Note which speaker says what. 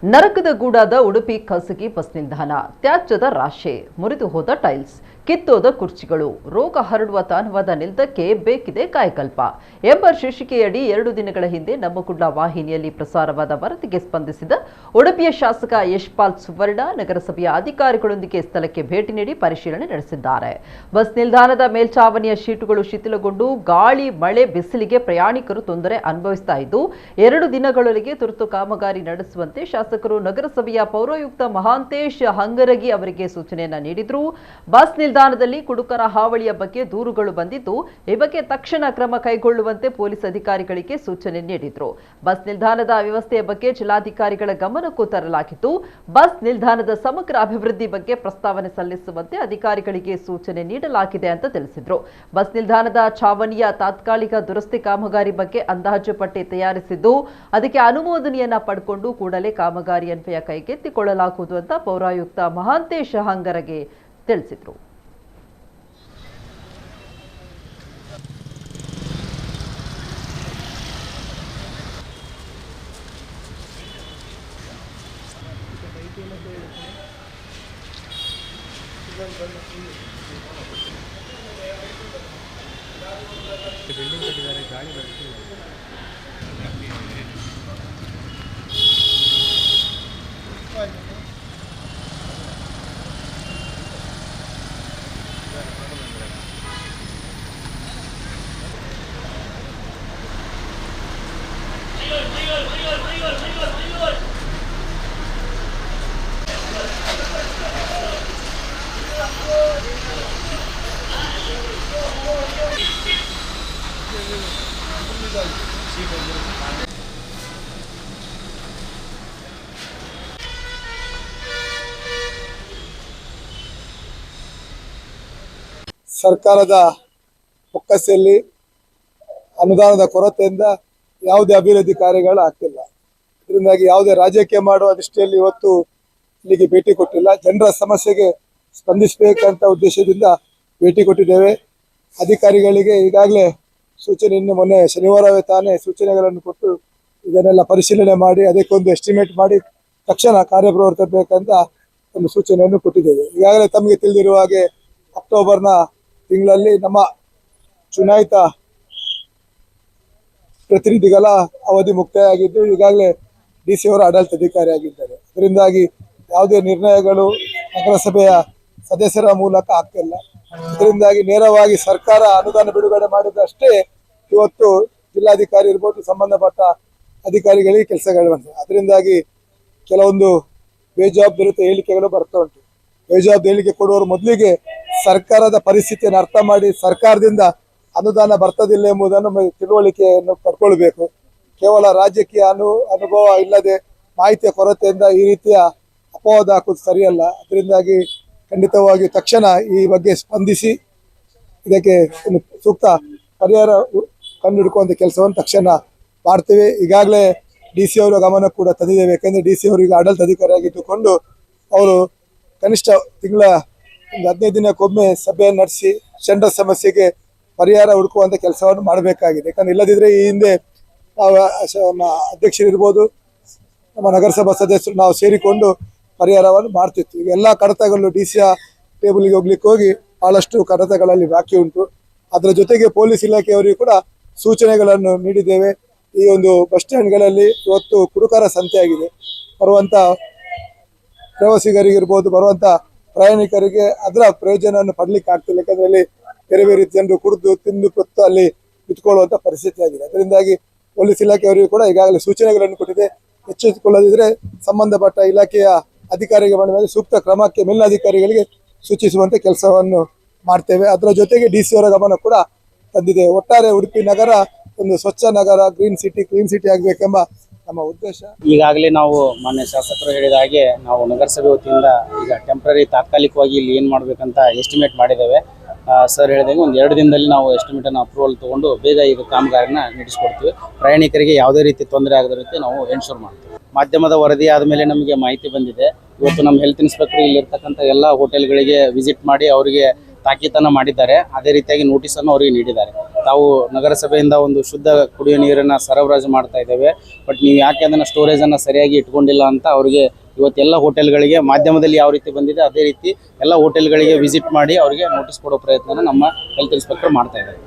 Speaker 1: ನರಕದ ಗೂಡಾದ ಉಡುಪಿ ಖಾಸಗಿ ಬಸ್ ನಿಲ್ದಾಣ. ತ್ಯಾಜ್ಯದ ರಾಶಿ, ಮುರಿದು ಹೋದ ಟೈಲ್ಸ್, ಕಿತ್ತೋದ ಕುರ್ಚಿಗಳು, ರೋಗ ಹರಡುವ ತಾಣವಾದ ನಿಲ್ದಕ್ಕೆ ಬೇಕಿದೆ ಕಾಯಕಲ್ಪ ಎಂಬ ಶೀರ್ಷಿಕೆಯಡಿ 2 ದಿನಗಳ ಹಿಂದೆ ನಮ್ಮ ಕುಡ್ಲ ವಾಹಿನಿಯಲ್ಲಿ ಪ್ರಸಾರವಾದ ವರದಿಗೆ ಸ್ಪಂದಿಸಿದ ಉಡುಪಿಯ ಶಾಸಕ ಯಶ್ಪಾಲ್ ಸುವರ್ಣ ನಗರಸಭೆಯ ಅಧಿಕಾರಿಗಳೊಂದಿಗೆ ಸ್ಥಳಕ್ಕೆ ಭೇಟಿ ನೀಡಿ ಪರಿಶೀಲನೆ ನಡೆಸಿದ್ದಾರೆ. ಬಸ್ ನಿಲ್ದಾಣದ ಮೇಲ್ಛಾವಣಿಯ ಶೀಟುಗಳು ಶಿಥಿಲಗೊಂಡು ಗಾಳಿ, ಮಳೆ, ಬಿಸಿಲಿಗೆ ಪ್ರಯಾಣಿಕರು ತೊಂದರೆ ಅನುಭವಿಸ್ತಾ ಇದ್ದು 2 ದಿನಗಳೊಳಗೆ ತುರ್ತು ಕಾಮಗಾರಿ ನಡೆಸುವಂತೆ ಶಾಸಕರು ನಗರಸಭೆಯ ಪೌರಾಯುಕ್ತ ಮಹಾಂತೇಶ್ ಹಂಗರಗಿ ಅವರಿಗೆ ಸೂಚನೆಯನ್ನ ನೀಡಿದ್ರು. ಬಸ್ ನಿಲ್ದಾಣದಲ್ಲಿ ಕುಡುಕರ ಹಾವಳಿಯ ಬಗ್ಗೆ ದೂರುಗಳು ಬಂದಿದ್ದು, ಈ ಬಗ್ಗೆ ತಕ್ಷಣ ಕ್ರಮ ಕೈಗೊಳ್ಳುವಂತೆ ಪೊಲೀಸ್ ಅಧಿಕಾರಿಗಳಿಗೆ ಸೂಚನೆ ನೀಡಿದ್ರು. ಬಸ್ ನಿಲ್ದಾಣದ ವ್ಯವಸ್ಥೆಯ ಬಗ್ಗೆ ಜಿಲ್ಲಾಧಿಕಾರಿಗಳ ಗಮನಕ್ಕೂ ತರಲಾಗಿದ್ದು, ಬಸ್ ನಿಲ್ದಾಣದ ಸಮಗ್ರ ಅಭಿವೃದ್ಧಿ ಬಗ್ಗೆ ಪ್ರಸ್ತಾವನೆ ಸಲ್ಲಿಸುವಂತೆ ಅಧಿಕಾರಿಗಳಿಗೆ ಸೂಚನೆ ನೀಡಲಾಗಿದೆ ಅಂತ ತಿಳಿಸಿದ್ರು. ಬಸ್ ನಿಲ್ದಾಣದ ಛಾವಣಿಯ ತಾತ್ಕಾಲಿಕ ದುರಸ್ತಿ ಕಾಮಗಾರಿ ಬಗ್ಗೆ ಅಂದಾಜು ಪಟ್ಟಿ ತಯಾರಿಸಿದ್ದು, ಅದಕ್ಕೆ ಅನುಮೋದನೆಯನ್ನ ಪಡೆದುಕೊಂಡು ಕೂಡಲೇ ಕಾಮಗಾರಿ ಅನ್ವಯ ಕೈಗೆತ್ತಿಕೊಳ್ಳಲಾಗುವುದು ಅಂತ ಪೌರಾಯುಕ್ತ ಮಹಾಂತೇಶ್ ಹಂಗರಗೆ ತಿಳಿಸಿದರು.
Speaker 2: ಬಿಲ್ಡಿಂಗ್ ಕಟ್ಟಿದ್ದಾರೆ, ಗಾಳಿ ಬರ್ತಿಲ್ಲ.
Speaker 3: ಸರ್ಕಾರದ ಬೊಕ್ಕಸೆಯಲ್ಲಿ ಅನುದಾನದ ಕೊರತೆಯಿಂದ ಯಾವುದೇ ಅಭಿವೃದ್ಧಿ ಕಾರ್ಯಗಳು ಆಗ್ತಿಲ್ಲ. ಇದರಿಂದಾಗಿ ಯಾವುದೇ ರಾಜಕೀಯ ಮಾಡುವ ದೃಷ್ಟಿಯಲ್ಲಿ ಇವತ್ತು ಇಲ್ಲಿಗೆ ಭೇಟಿ ಕೊಟ್ಟಿಲ್ಲ. ಜನರ ಸಮಸ್ಯೆಗೆ ಸ್ಪಂದಿಸಬೇಕಂತ ಉದ್ದೇಶದಿಂದ ಭೇಟಿ ಕೊಟ್ಟಿದ್ದೇವೆ. ಅಧಿಕಾರಿಗಳಿಗೆ ಈಗಾಗಲೇ ಸೂಚನೆ, ಇನ್ನು ಮೊನ್ನೆ ಶನಿವಾರವೇ ತಾನೇ ಸೂಚನೆಗಳನ್ನು ಕೊಟ್ಟು ಇದನ್ನೆಲ್ಲ ಪರಿಶೀಲನೆ ಮಾಡಿ ಅದಕ್ಕೊಂದು ಎಸ್ಟಿಮೇಟ್ ಮಾಡಿ ತಕ್ಷಣ ಕಾರ್ಯಪ್ರವೃತ್ತಬೇಕಂತ ಒಂದು ಸೂಚನೆಯನ್ನು ಕೊಟ್ಟಿದ್ದೇವೆ. ಈಗಾಗಲೇ ತಮಗೆ ತಿಳಿದಿರುವ ಹಾಗೆ ಅಕ್ಟೋಬರ್ನ ತಿಂಗಳಲ್ಲಿ ನಮ್ಮ ಚುನಾಯಿತ ಪ್ರತಿನಿಧಿಗಳ ಅವಧಿ ಮುಕ್ತಾಯ ಆಗಿದ್ದು, ಈಗಾಗಲೇ DC ಅವರ ಆಡಳಿತಾಧಿಕಾರಿ ಆಗಿದ್ದಾರೆ. ಅದರಿಂದಾಗಿ ಯಾವುದೇ ನಿರ್ಣಯಗಳು ನಗರಸಭೆಯ ಸದಸ್ಯರ ಮೂಲಕ ಆಗ್ತಿಲ್ಲ. ಇದರಿಂದಾಗಿ ನೇರವಾಗಿ ಸರ್ಕಾರ ಅನುದಾನ ಬಿಡುಗಡೆ ಮಾಡಿದಷ್ಟೇ ಇವತ್ತು ಜಿಲ್ಲಾಧಿಕಾರಿ ಇರ್ಬೋದು, ಸಂಬಂಧಪಟ್ಟ ಅಧಿಕಾರಿಗಳಿಗೆ ಕೆಲಸಗಳು ಬಂದಿದೆ. ಅದರಿಂದಾಗಿ ಕೆಲವೊಂದು ಬೇಜವಾಬ್ದಾರಿತ ಹೇಳಿಕೆಗಳು ಬರ್ತಾ ಉಂಟು. ಬೇಜವಾಬ್ದಾರಿ ಹೇಳಿಕೆ ಕೊಡುವವರು ಮೊದಲಿಗೆ ಸರ್ಕಾರದ ಪರಿಸ್ಥಿತಿಯನ್ನು ಅರ್ಥ ಮಾಡಿ ಸರ್ಕಾರದಿಂದ ಅನುದಾನ ಬರ್ತದಿಲ್ಲ ಎಂಬುದನ್ನು ತಿಳುವಳಿಕೆಯನ್ನು ಪಡ್ಕೊಳ್ಬೇಕು. ಕೇವಲ ರಾಜಕೀಯ ಅನುಭವ ಇಲ್ಲದೆ ಮಾಹಿತಿಯ ಕೊರತೆಯಿಂದ ಈ ರೀತಿಯ ಅಪವಾದ ಹಾಕುವುದು ಸರಿಯಲ್ಲ. ಅದರಿಂದಾಗಿ ಖಂಡಿತವಾಗಿ ತಕ್ಷಣ ಈ ಬಗ್ಗೆ ಸ್ಪಂದಿಸಿ ಇದಕ್ಕೆ ಒಂದು ಸೂಕ್ತ ಪರಿಹಾರ ಕಂಡುಹಿಡ್ಕುವಂಥ ಕೆಲಸವನ್ನು ತಕ್ಷಣ ಮಾಡ್ತೇವೆ. ಈಗಾಗಲೇ DC ಅವರ ಗಮನ ಕೂಡ ತಂದಿದ್ದೇವೆ. ಯಾಕೆಂದರೆ DC ಅವರು ಈಗ ಆಡಳಿತಾಧಿಕಾರಿಯಾಗಿದ್ದುಕೊಂಡು ಅವರು ಕನಿಷ್ಠ ತಿಂಗಳ 15 ದಿನಕ್ಕೊಮ್ಮೆ ಸಭೆಯನ್ನು ನಡೆಸಿ ಜನರ ಸಮಸ್ಯೆಗೆ ಪರಿಹಾರ ಹುಡುಕುವಂಥ ಕೆಲಸವನ್ನು ಮಾಡಬೇಕಾಗಿದೆ. ಯಾಕಂದ್ರೆ ಇಲ್ಲದಿದ್ದರೆ ಈ ಹಿಂದೆ ಅಧ್ಯಕ್ಷರಿರ್ಬೋದು, ನಮ್ಮ ನಗರಸಭಾ ಸದಸ್ಯರು ನಾವು ಸೇರಿಕೊಂಡು ಪರಿಹಾರವನ್ನು ಮಾಡ್ತಿತ್ತು. ಈಗ ಎಲ್ಲ ಕಡತಗಳು DC ಟೇಬಲ್ಗೆ ಹೋಗ್ಲಿಕ್ಕೆ ಹೋಗಿ ಬಹಳಷ್ಟು ಕಡತಗಳಲ್ಲಿ ಬಾಕಿ ಉಂಟು. ಅದರ ಜೊತೆಗೆ ಪೊಲೀಸ್ ಇಲಾಖೆಯವರಿಗೂ ಕೂಡ ಸೂಚನೆಗಳನ್ನು ನೀಡಿದ್ದೇವೆ. ಈ ಒಂದು ಬಸ್ ಸ್ಟ್ಯಾಂಡ್ಗಳಲ್ಲಿ ಇವತ್ತು ಕುಡುಕರ ಸಂತೆಯಾಗಿದೆ. ಬರುವಂಥ ಪ್ರವಾಸಿಗರಿಗಿರ್ಬೋದು, ಬರುವಂಥ ಪ್ರಯಾಣಿಕರಿಗೆ ಅದರ ಪ್ರಯೋಜನವನ್ನು ಪಡಲಿಕ್ಕೆ ಆಗ್ತಿಲ್ಲ. ಯಾಕಂದ್ರೆ ಅಲ್ಲಿ ಬೇರೆ ಬೇರೆ ಜನರು ಕುಡಿದು ತಿಂದು ಕೊತ್ತು ಅಲ್ಲಿ ನಿಂತ್ಕೊಳ್ಳುವಂಥ ಪರಿಸ್ಥಿತಿ ಆಗಿದೆ. ಅದರಿಂದಾಗಿ ಪೊಲೀಸ್ ಇಲಾಖೆಯವರಿಗೂ ಕೂಡ ಈಗಾಗಲೇ ಸೂಚನೆಗಳನ್ನು ಕೊಟ್ಟಿದೆ. ಎಚ್ಚೆತ್ತುಕೊಳ್ಳದಿದ್ದರೆ ಸಂಬಂಧಪಟ್ಟ ಇಲಾಖೆಯ ಅಧಿಕಾರಿಗಳ ಮೇಲೆ ಸೂಕ್ತ ಕ್ರಮಕ್ಕೆ ಮೇಲಧಿಕಾರಿಗಳಿಗೆ ಸೂಚಿಸುವಂತೆ ಕೆಲಸವನ್ನು ಮಾಡ್ತೇವೆ. ಅದರ ಜೊತೆಗೆ DC ಅವರ ಗಮನ ಕೂಡ ತಂದಿದೆ. ಒಟ್ಟಾರೆ ಉಡುಪಿ ನಗರ ಒಂದು ಸ್ವಚ್ಛ ನಗರ, ಕ್ಲೀನ್ ಸಿಟಿ ಆಗಬೇಕೆಂಬ ನಮ್ಮ ಉದ್ದೇಶ.
Speaker 4: ಈಗಾಗಲೇ ನಾವು ಮಾನ್ಯ ಶಾಸಕರು ಹೇಳಿದ ಹಾಗೆ ನಾವು ನಗರಸಭೆ ವತಿಯಿಂದ ಈಗ ಟೆಂಪ್ರರಿ ತಾತ್ಕಾಲಿಕವಾಗಿ ಇಲ್ಲಿ ಏನು ಮಾಡಬೇಕಂತ ಎಸ್ಟಿಮೇಟ್ ಮಾಡಿದ್ದೇವೆ. ಸರ್ ಹೇಳಿದಂಗೆ ಒಂದು 2 ದಿನದಲ್ಲಿ ನಾವು ಎಸ್ಟಿಮೇಟನ್ನು ಅಪ್ರೂವಲ್ ತೊಗೊಂಡು ಬೇಗ ಈಗ ಕಾಮಗಾರಿನ ನಡೆಸ್ಕೊಡ್ತೀವಿ. ಪ್ರಯಾಣಿಕರಿಗೆ ಯಾವುದೇ ರೀತಿ ತೊಂದರೆ ಆಗದ ರೀತಿ ನಾವು ಎನ್ಶೂರ್ ಮಾಡ್ತೀವಿ. ಮಾಧ್ಯಮದ ವರದಿ ಆದಮೇಲೆ ನಮಗೆ ಮಾಹಿತಿ ಬಂದಿದೆ. ಇವತ್ತು ನಮ್ಮ ಹೆಲ್ತ್ ಇನ್ಸ್ಪೆಕ್ಟರ್ ಇಲ್ಲಿರ್ತಕ್ಕಂಥ ಎಲ್ಲ ಹೋಟೆಲ್ಗಳಿಗೆ ವಿಸಿಟ್ ಮಾಡಿ ಅವರಿಗೆ ತಾಕೀತನ್ನು ಮಾಡಿದ್ದಾರೆ. ಅದೇ ರೀತಿಯಾಗಿ ನೋಟಿಸನ್ನು ಅವರಿಗೆ ನೀಡಿದ್ದಾರೆ. ತಾವು ನಗರಸಭೆಯಿಂದ ಒಂದು ಶುದ್ಧ ಕುಡಿಯುವ ನೀರನ್ನು ಸರಬರಾಜು ಮಾಡ್ತಾ ಇದ್ದೇವೆ, ಬಟ್ ನೀವು ಯಾಕೆ ಅದನ್ನು ಸ್ಟೋರೇಜನ್ನು ಸರಿಯಾಗಿ ಇಟ್ಕೊಂಡಿಲ್ಲ ಅಂತ ಅವರಿಗೆ ಇವತ್ತೆಲ್ಲ ಹೋಟೆಲ್ಗಳಿಗೆ ಮಾಧ್ಯಮದಲ್ಲಿ ಯಾವ ರೀತಿ ಬಂದಿದೆ ಅದೇ ರೀತಿ ಎಲ್ಲ ಹೋಟೆಲ್ಗಳಿಗೆ ವಿಸಿಟ್ ಮಾಡಿ ಅವರಿಗೆ ನೋಟಿಸ್ ಕೊಡೋ ಪ್ರಯತ್ನ ನಮ್ಮ ಹೆಲ್ತ್ ಇನ್ಸ್ಪೆಕ್ಟರ್ ಮಾಡ್ತಾ ಇದ್ದಾರೆ.